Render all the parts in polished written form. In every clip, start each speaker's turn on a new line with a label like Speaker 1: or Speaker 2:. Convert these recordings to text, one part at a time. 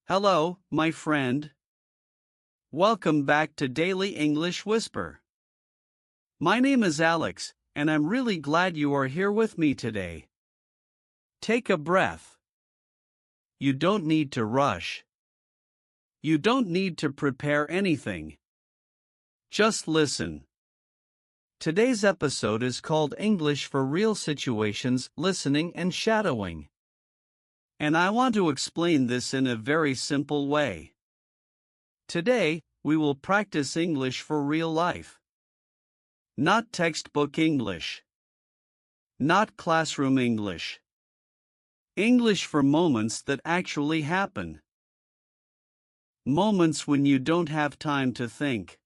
Speaker 1: Hello, my friend. Welcome back to Daily English Whisper. My name is Alex, and I'm really glad you are here with me today. Take a breath. You don't need to rush. You don't need to prepare anything. Just listen. Today's episode is called English for Real Situations, Listening and Shadowing. And I want to explain this in a very simple way. Today, we will practice English for real life. Not textbook English. Not classroom English. English for moments that actually happen. Moments when you don't have time to think.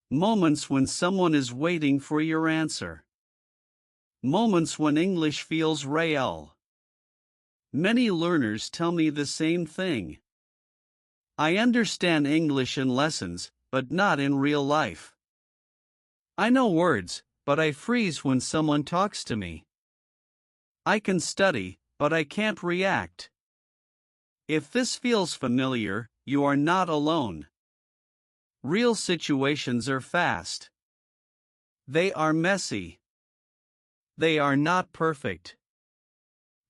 Speaker 1: Moments when someone is waiting for your answer. Moments when English feels real. Many learners tell me the same thing. I understand English in lessons, but not in real life. I know words, but I freeze when someone talks to me. I can study, but I can't react. If this feels familiar, you are not alone. Real situations are fast. They are messy. They are not perfect.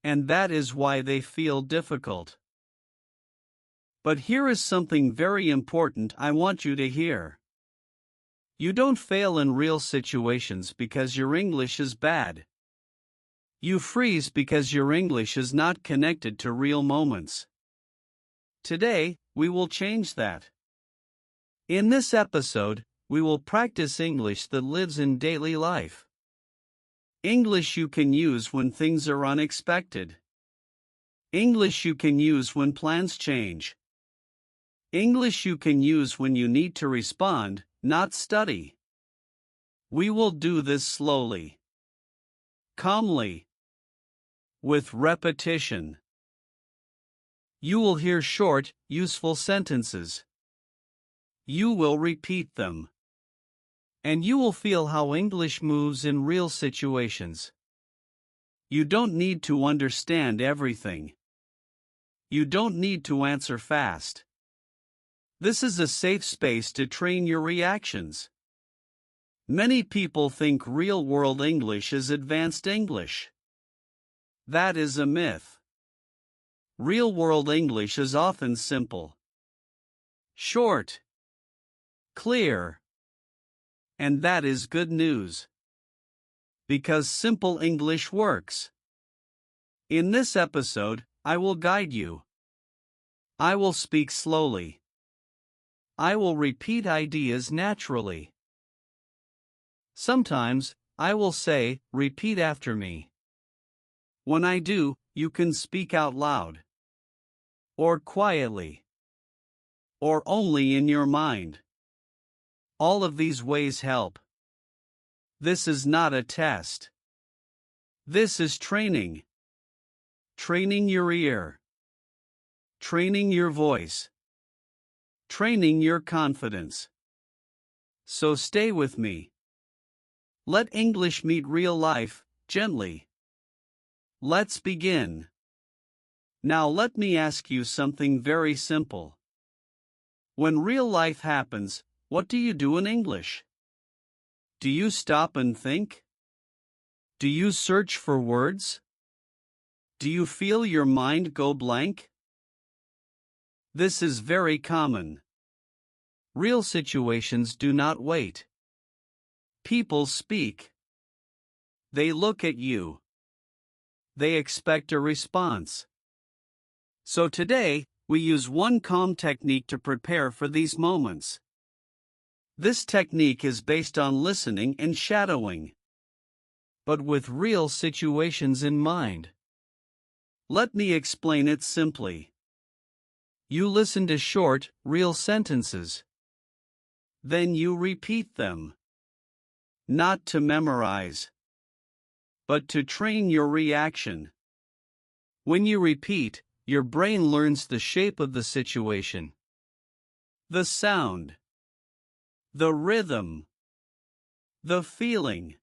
Speaker 1: And that is why they feel difficult. But here is something very important I want you to hear. You don't fail in real situations because your English is bad. You freeze because your English is not connected to real moments. Today, we will change that. In this episode, we will practice English that lives in daily life. English you can use when things are unexpected. English you can use when plans change. English you can use when you need to respond, not study. We will do this slowly. Calmly. With repetition. You will hear short, useful sentences. You will repeat them. And you will feel how English moves in real situations. You don't need to understand everything. You don't need to answer fast. This is a safe space to train your reactions. Many people think real-world English is advanced English. That is a myth. Real-world English is often simple, short, clear. And that is good news. Because simple English works. In this episode, I will guide you. I will speak slowly. I will repeat ideas naturally. Sometimes, I will say, repeat after me. When I do, you can speak out loud. Or quietly. Or only in your mind. All of these ways help. This is not a test. This is training. Training your ear. Training your voice. Training your confidence. So stay with me. Let English meet real life, gently. Let's begin. Now let me ask you something very simple. When real life happens, what do you do in English? Do you stop and think? Do you search for words? Do you feel your mind go blank? This is very common. Real situations do not wait. People speak. They look at you. They expect a response. So today, we use one calm technique to prepare for these moments. This technique is based on listening and shadowing, but with real situations in mind. Let me explain it simply. You listen to short, real sentences. Then you repeat them. Not to memorize, but to train your reaction. When you repeat, your brain learns the shape of the situation, the sound, the rhythm, the feeling.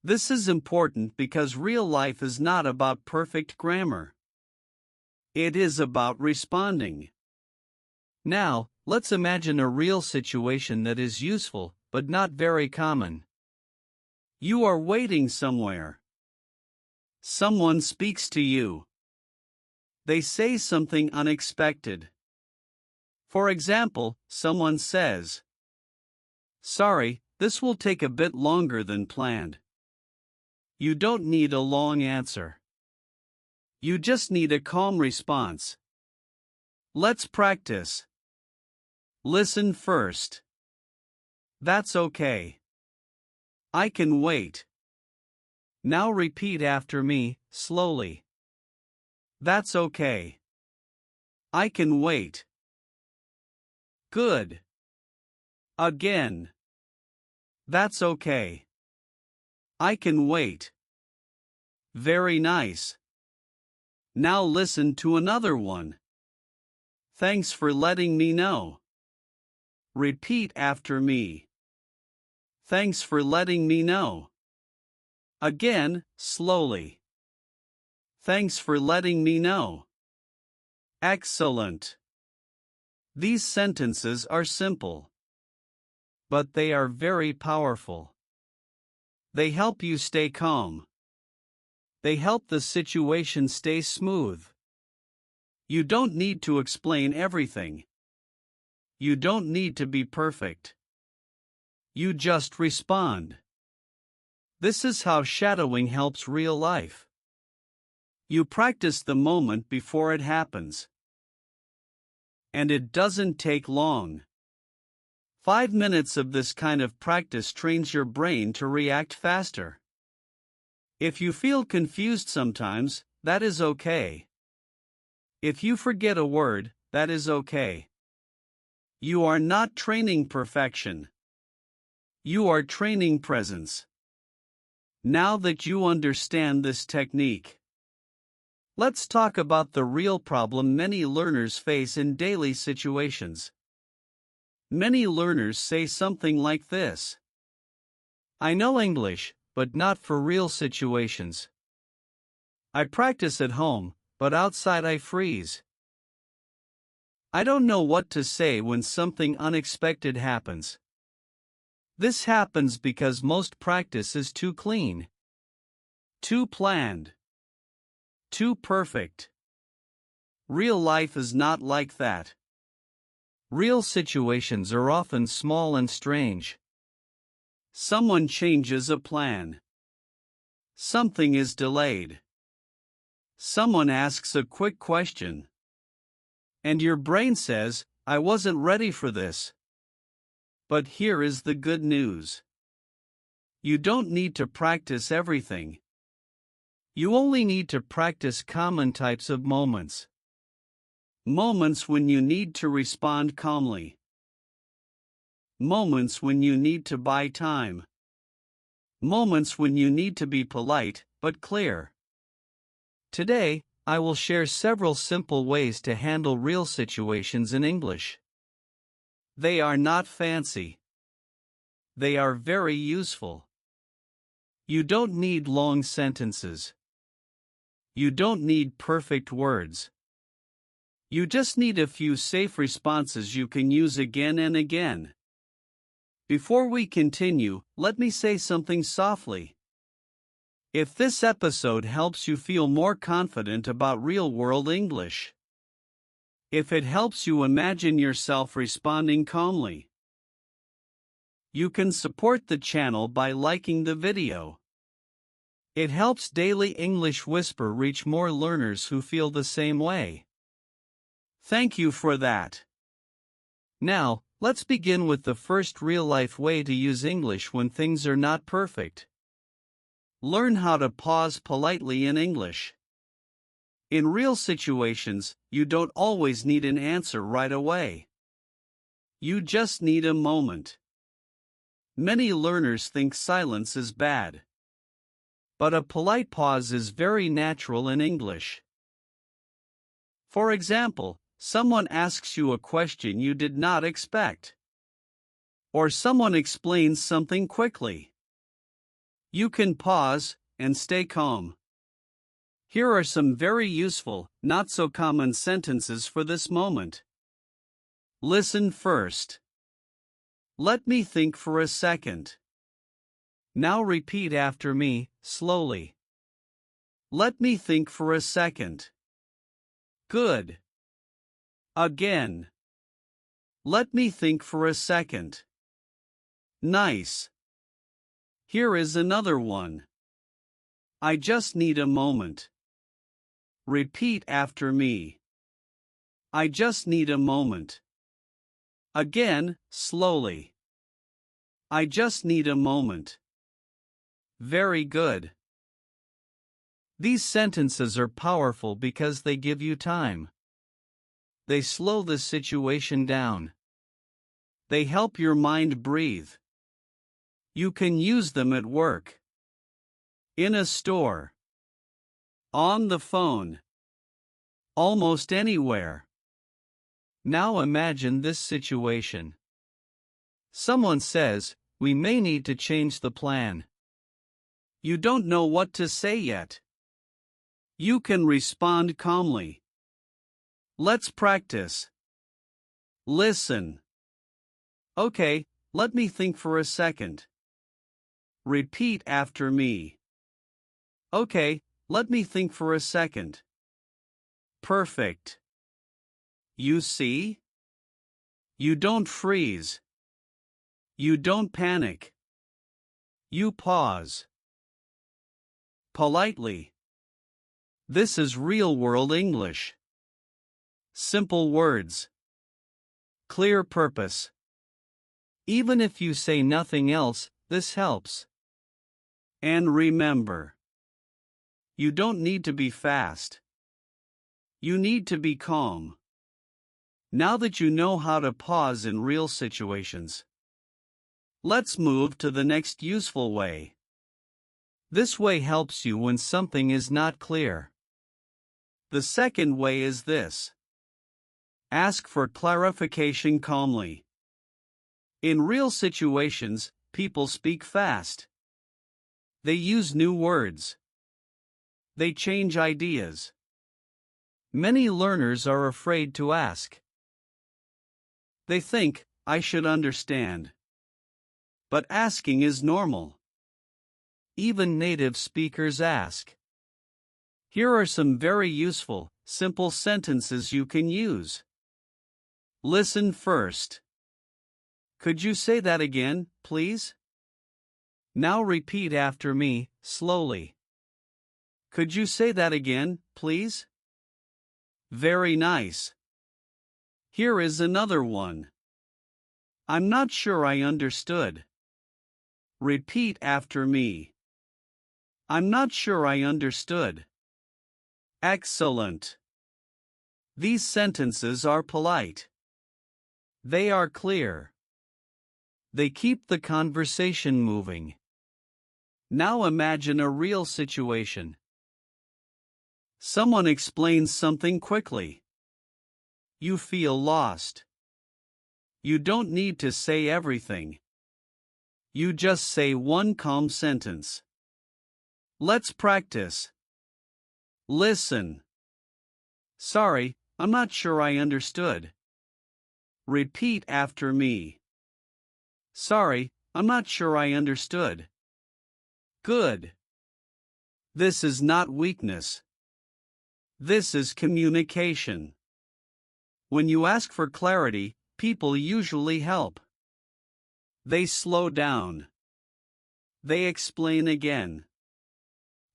Speaker 1: This is important because real life is not about perfect grammar. It is about responding.
Speaker 2: Now, let's imagine a real situation that is useful, but not very common.
Speaker 1: You are waiting somewhere. Someone speaks to you. They say something unexpected. For example, someone says, "Sorry, this will take a bit longer than planned." You don't need a long answer. You just need a calm response. Let's practice. Listen first. That's okay. I can wait. Now repeat after me, slowly. That's okay. I can wait. Good. Again. That's okay. I can wait. Very nice. Now listen to another one. Thanks for letting me know. Repeat after me. Thanks for letting me know. Again, slowly. Thanks for letting me know. Excellent. These sentences are simple, but they are very powerful. They help you stay calm. They help the situation stay smooth. You don't need to explain everything. You don't need to be perfect. You just respond. This is how shadowing helps real life. You practice the moment before it happens. And it doesn't take long. 5 minutes of this kind of practice trains your brain to react faster. If you feel confused sometimes, that is okay. If you forget a word, that is okay. You are not training perfection. You are training presence. Now that you understand this technique, let's talk about the real problem many learners face in daily situations. Many learners say something like this: I know English, but not for real situations. I practice at home, but outside I freeze. I don't know what to say when something unexpected happens. This happens because most practice is too clean, too planned, too perfect. Real life is not like that. Real situations are often small and strange. Someone changes a plan. Something is delayed. Someone asks a quick question. And your brain says, I wasn't ready for this. But here is the good news. You don't need to practice everything. You only need to practice common types of moments. Moments when you need to respond calmly. Moments when you need to buy time. Moments when you need to be polite, but clear. Today, I will share several simple ways to handle real situations in English. They are not fancy. They are very useful. You don't need long sentences. You don't need perfect words. You just need a few safe responses you can use again and again. Before we continue, let me say something softly. If this episode helps you feel more confident about real-world English, if it helps you imagine yourself responding calmly, you can support the channel by liking the video. It helps Daily English Whisper reach more learners who feel the same way. Thank you for that. Now, let's begin with the first real-life way to use English when things are not perfect. Learn how to pause politely in English. In real situations, you don't always need an answer right away. You just need a moment. Many learners think silence is bad. But a polite pause is very natural in English. For example, someone asks you a question you did not expect. Or someone explains something quickly. You can pause and stay calm. Here are some very useful, not so common sentences for this moment. Listen first. Let me think for a second. Now repeat after me, slowly. Let me think for a second. Good. Again. Let me think for a second. Nice. Here is another one. I just need a moment. Repeat after me. I just need a moment. Again, slowly. I just need a moment. Very good. These sentences are powerful because they give you time. They slow the situation down. They help your mind breathe. You can use them at work, in a store, on the phone, almost anywhere. Now imagine this situation. Someone says, "We may need to change the plan." You don't know what to say yet. You can respond calmly. Let's practice. Listen. Okay, let me think for a second. Repeat after me. Okay, let me think for a second. Perfect. You see? You don't freeze. You don't panic. You pause. Politely. This is real-world English. Simple words. Clear purpose. Even if you say nothing else, this helps. And remember, you don't need to be fast. You need to be calm. Now that you know how to pause in real situations, let's move to the next useful way. This way helps you when something is not clear. The second way is this. Ask for clarification calmly. In real situations, people speak fast. They use new words. They change ideas. Many learners are afraid to ask. They think, I should understand. But asking is normal. Even native speakers ask. Here are some very useful, simple sentences you can use. Listen first. Could you say that again, please? Now repeat after me, slowly. Could you say that again, please? Very nice. Here is another one. I'm not sure I understood. Repeat after me. I'm not sure I understood. Excellent. These sentences are polite. They are clear. They keep the conversation moving. Now imagine a real situation. Someone explains something quickly. You feel lost. You don't need to say everything. You just say one calm sentence. Let's practice. Listen. Sorry, I'm not sure I understood. Repeat after me. Sorry, I'm not sure I understood. Good. This is not weakness. This is communication. When you ask for clarity, people usually help. They slow down. They explain again.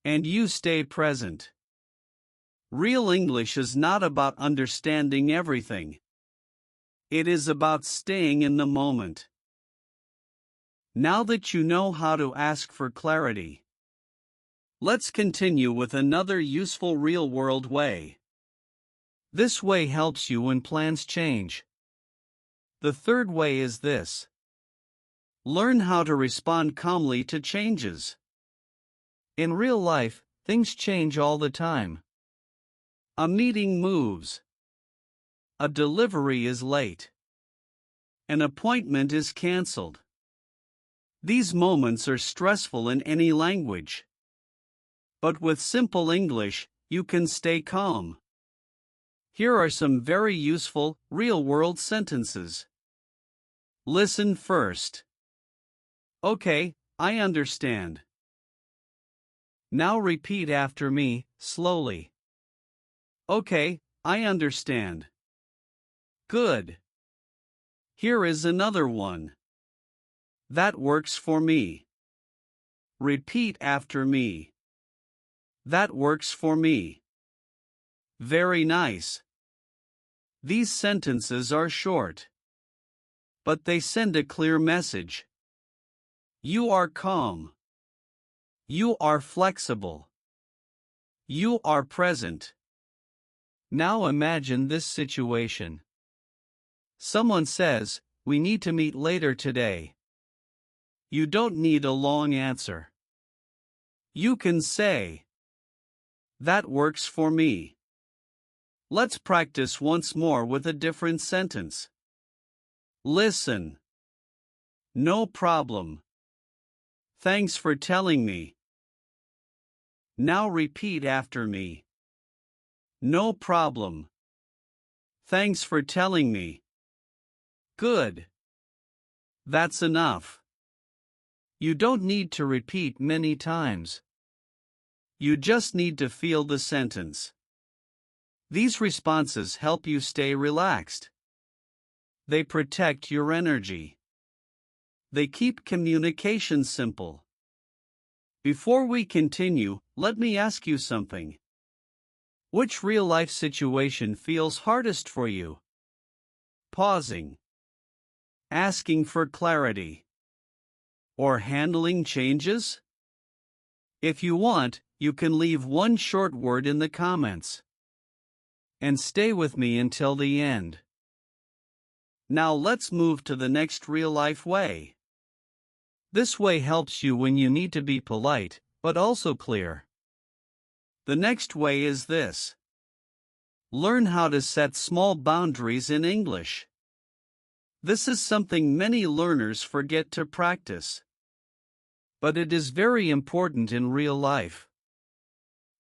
Speaker 1: And you stay present. Real English is not about understanding everything. It is about staying in the moment. Now that you know how to ask for clarity, let's continue with another useful real-world way. This way helps you when plans change. The third way is this. Learn how to respond calmly to changes. In real life, things change all the time. A meeting moves. A delivery is late. An appointment is cancelled. These moments are stressful in any language. But with simple English, you can stay calm. Here are some very useful, real-world sentences. Listen first. Okay, I understand. Now repeat after me, slowly. Okay, I understand. Good. Here is another one. That works for me. Repeat after me. That works for me. Very nice. These sentences are short, but they send a clear message. You are calm. You are flexible. You are present. Now imagine this situation. Someone says, "We need to meet later today." You don't need a long answer. You can say, "That works for me." Let's practice once more with a different sentence. Listen. No problem. Thanks for telling me. Now repeat after me. No problem. Thanks for telling me. Good. That's enough. You don't need to repeat many times. You just need to feel the sentence. These responses help you stay relaxed. They protect your energy. They keep communication simple. Before we continue, let me ask you something. Which real-life situation feels hardest for you? Pausing, asking for clarity, or handling changes? If you want, you can leave one short word in the comments. And stay with me until the end. Now let's move to the next real-life way. This way helps you when you need to be polite, but also clear. The next way is this. Learn how to set small boundaries in English. This is something many learners forget to practice. But it is very important in real life.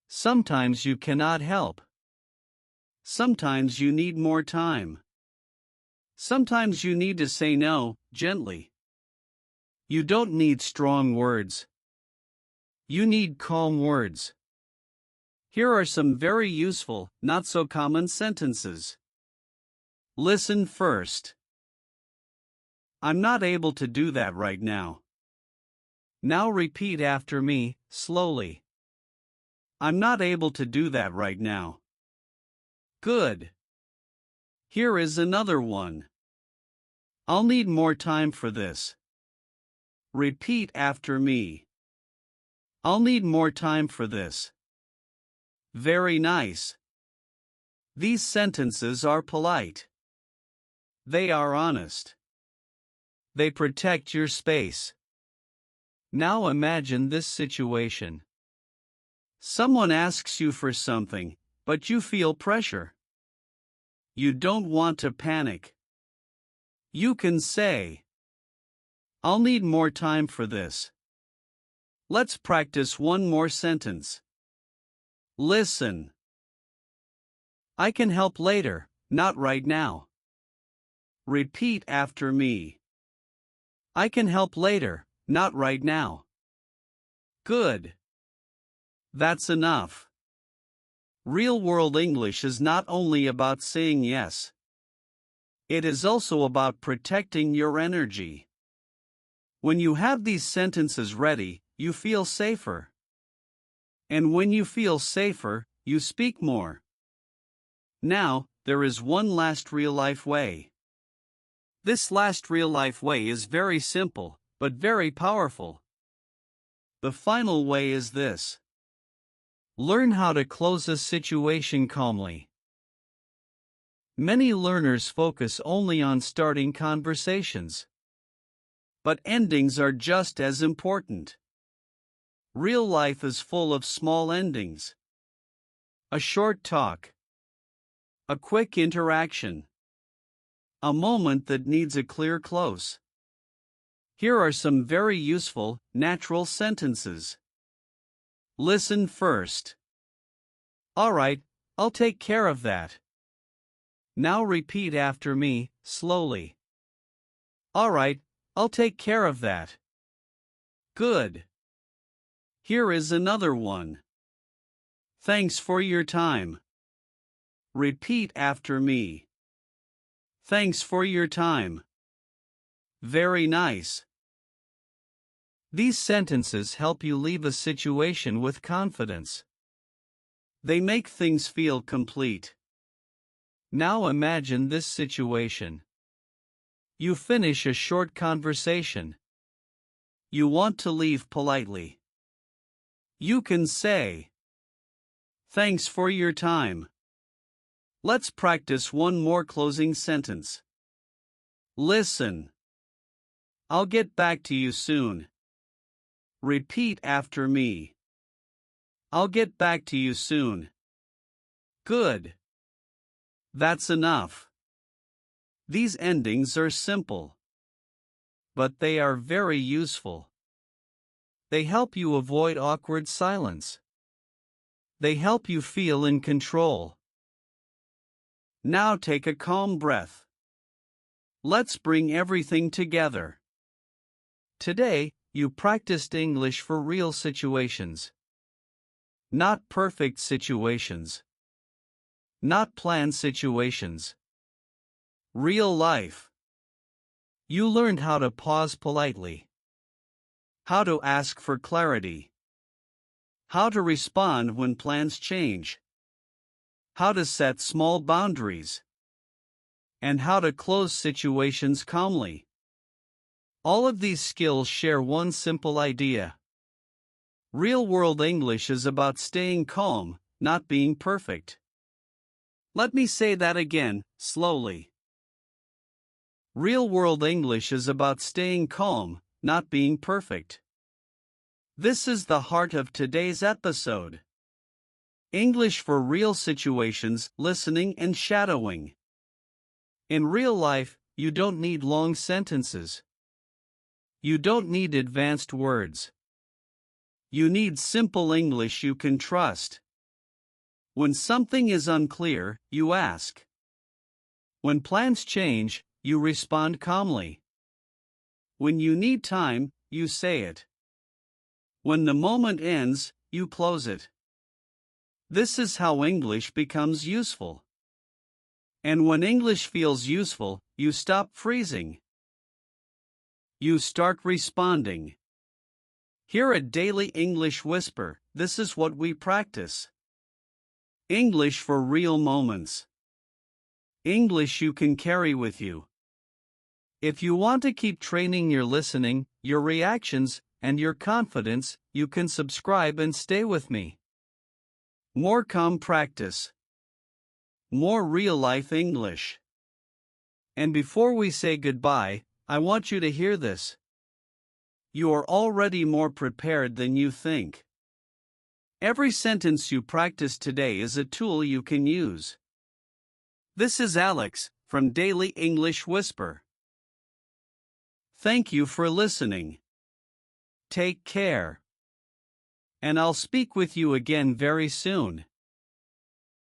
Speaker 1: Sometimes you cannot help. Sometimes you need more time. Sometimes you need to say no, gently. You don't need strong words. You need calm words. Here are some very useful, not so common sentences. Listen first. I'm not able to do that right now. Now repeat after me, slowly. I'm not able to do that right now. Good. Here is another one. I'll need more time for this. Repeat after me. I'll need more time for this. Very nice. These sentences are polite. They are honest. They protect your space. Now imagine this situation. Someone asks you for something, but you feel pressure. You don't want to panic. You can say, I'll need more time for this. Let's practice one more sentence. Listen. I can help later, not right now. Repeat after me. I can help later, not right now. Good. That's enough. Real-world English is not only about saying yes. It is also about protecting your energy. When you have these sentences ready, you feel safer. And when you feel safer, you speak more. Now, there is one last real-life way. This last real-life way is very simple, but very powerful. The final way is this. Learn how to close a situation calmly. Many learners focus only on starting conversations. But endings are just as important. Real life is full of small endings. A short talk. A quick interaction. A moment that needs a clear close. Here are some very useful, natural sentences. Listen first.
Speaker 2: All right, I'll take care of that. Now repeat after me, slowly. All right, I'll take care of that.
Speaker 1: Good. Here is another one. Thanks for your time. Repeat after me. Thanks for your time. Very nice.
Speaker 2: These sentences help you leave a situation with confidence.
Speaker 1: They make things feel complete.
Speaker 2: Now imagine this situation. You finish a short conversation.
Speaker 1: You want to leave politely. You can say, "Thanks for your time." Let's practice one more closing sentence. Listen. I'll get back to you soon. Repeat after me. I'll get back to you soon. Good. That's enough. These endings are simple, but they are very useful. They help you avoid awkward silence. They help you feel in control. Now take a calm breath. Let's bring everything together. Today, you practiced English for real situations. Not perfect situations. Not planned situations. Real life. You learned how to pause politely. How to ask for clarity. How to respond when plans change. How to set small boundaries. And how to close situations calmly. All of these skills share one simple idea. Real-world English is about staying calm, not being perfect. Let me say that again, slowly. Real-world English is about staying calm, not being perfect. This is the heart of today's episode. English for real situations, listening and shadowing. In real life, you don't need long sentences. You don't need advanced words. You need simple English you can trust. When something is unclear, you ask. When plans change, you respond calmly. When you need time, you say it. When the moment ends, you close it. This is how English becomes useful. And when English feels useful, you stop freezing. You start responding. Here at Daily English Whisper, this is what we practice. English for real moments. English you can carry with you. If you want to keep training your listening, your reactions, and your confidence, you can subscribe and stay with me. More calm practice. More real-life English. And before we say goodbye, I want you to hear this. You are already more prepared than you think. Every sentence you practice today is a tool you can use. This is Alex, from Daily English Whisper. Thank you for listening. Take care. And I'll speak with you again very soon.